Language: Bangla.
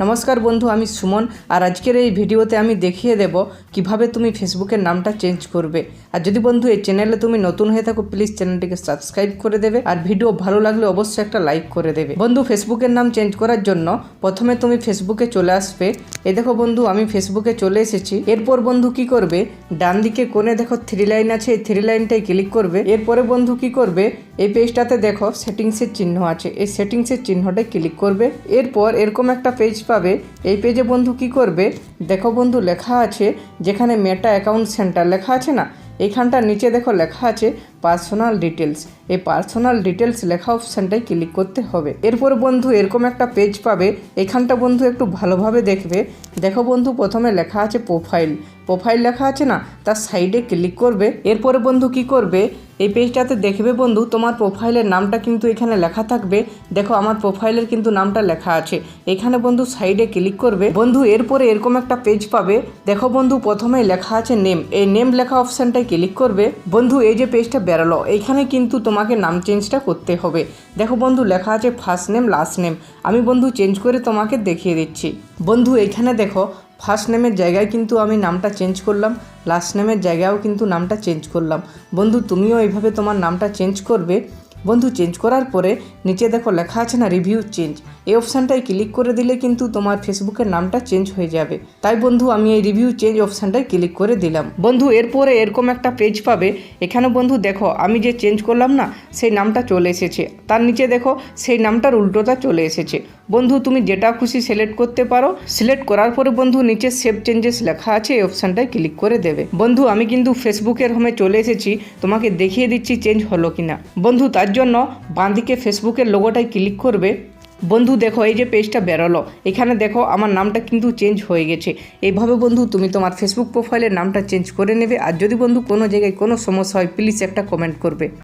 নমস্কার বন্ধু, আমি সুমন। আর আজকের এই ভিডিওতে আমি দেখিয়ে দেব কিভাবে তুমি ফেসবুকের নামটা চেঞ্জ করবে। আর যদি বন্ধু এই চ্যানেলে তুমি নতুন হয়ে থাকো, প্লিজ চ্যানেলটিকে সাবস্ক্রাইব করে দেবে। আর ভিডিও ভালো লাগলে অবশ্যই একটা লাইক করে দেবে। বন্ধু, ফেসবুকের নাম চেঞ্জ করার জন্য প্রথমে তুমি ফেসবুকে চলে আসবে। এই দেখো বন্ধু, আমি ফেসবুকে চলে এসেছি। এরপর বন্ধু কি করবে, ডান দিকে কোণে দেখো 3 লাইন আছে, এই 3 লাইনটাই ক্লিক করবে। এরপরে বন্ধু কি করবে, এই পেজটাতে দেখো সেটিংসের চিহ্ন আছে, এই সেটিংসের চিহ্নটাই ক্লিক করবে। এরপর এরকম একটা পেজ পাবে। এই পেজে বন্ধু কি করবে, দেখো বন্ধু লেখা আছে, যেখানে মেটা অ্যাকাউন্ট সেন্টার লেখা আছে না, এইখানটার নিচে দেখো লেখা আছে পার্সোনাল ডিটেলস। এই পার্সোনাল ডিটেলস লেখা অপশানটাই ক্লিক করতে হবে। এরপর বন্ধু এরকম একটা পেজ পাবে। এখানটা বন্ধু একটু ভালোভাবে দেখবে। দেখো বন্ধু প্রথমে লেখা আছে প্রোফাইল, প্রোফাইল লেখা আছে না, তার সাইডে ক্লিক করবে। এরপরে বন্ধু কি করবে, এই পেজটাতে দেখবে বন্ধু তোমার প্রোফাইলের নামটা কিন্তু এখানে লেখা থাকবে। দেখো আমার প্রোফাইলের কিন্তু নামটা লেখা আছে, এখানে বন্ধু সাইডে ক্লিক করবে। বন্ধু এরপরে এরকম একটা পেজ পাবে। দেখো বন্ধু প্রথমেই লেখা আছে নেম, এই নেম লেখা অপশানটাই ক্লিক করবে। বন্ধু এই যে পেজটা বেরোলো, এইখানে কিন্তু তোমাকে নাম চেঞ্জটা করতে হবে। দেখো বন্ধু লেখা আছে ফার্স্ট নেম লাস্ট নেম। আমি বন্ধু চেঞ্জ করে তোমাকে দেখিয়ে দিচ্ছি। বন্ধু এইখানে দেখো ফার্স্ট নেমের জায়গায় কিন্তু আমি নামটা চেঞ্জ করলাম, লাস্ট নেমের জায়গায়ও কিন্তু নামটা চেঞ্জ করলাম। বন্ধু তুমিও এইভাবে তোমার নামটা চেঞ্জ করবে। বন্ধু চেঞ্জ করার পরে নিচে দেখো লেখা আছে না রিভিউ চেঞ্জ, এই অপশানটায় ক্লিক করে দিলে কিন্তু তোমার ফেসবুকের নামটা চেঞ্জ হয়ে যাবে। তাই বন্ধু আমি এই রিভিউ চেঞ্জ অপশানটায় ক্লিক করে দিলাম। বন্ধু এরপরে এরকম একটা পেজ পাবে। এখানে বন্ধু দেখো আমি যে চেঞ্জ করলাম না, সেই নামটা চলে এসেছে। তার নিচে দেখো সেই নামটার উল্টোটা চলে এসেছে। বন্ধু তুমি যেটা খুশি সিলেক্ট করতে পারো। সিলেক্ট করার পরে বন্ধু নিচে সেভ চেঞ্জেস লেখা আছে, এই অপশানটায় ক্লিক করে দেবে। বন্ধু আমি কিন্তু ফেসবুকের হোমে চলে এসেছি, তোমাকে দেখিয়ে দিচ্ছি চেঞ্জ হলো কিনা। বন্ধু তার জন্য বাঁদিকে ফেসবুকের লোগোটায় ক্লিক করবে। বন্ধু দেখো এই যে পেজটা বেরোলো, এখানে দেখো আমার নামটা কিন্তু চেঞ্জ হয়ে গেছে। এইভাবে বন্ধু তুমি তোমার ফেসবুক প্রোফাইলের নামটা চেঞ্জ করে নেবে। আর যদি বন্ধু কোনো জায়গায় কোনো সমস্যা হয়, প্লিজ একটা কমেন্ট করবে।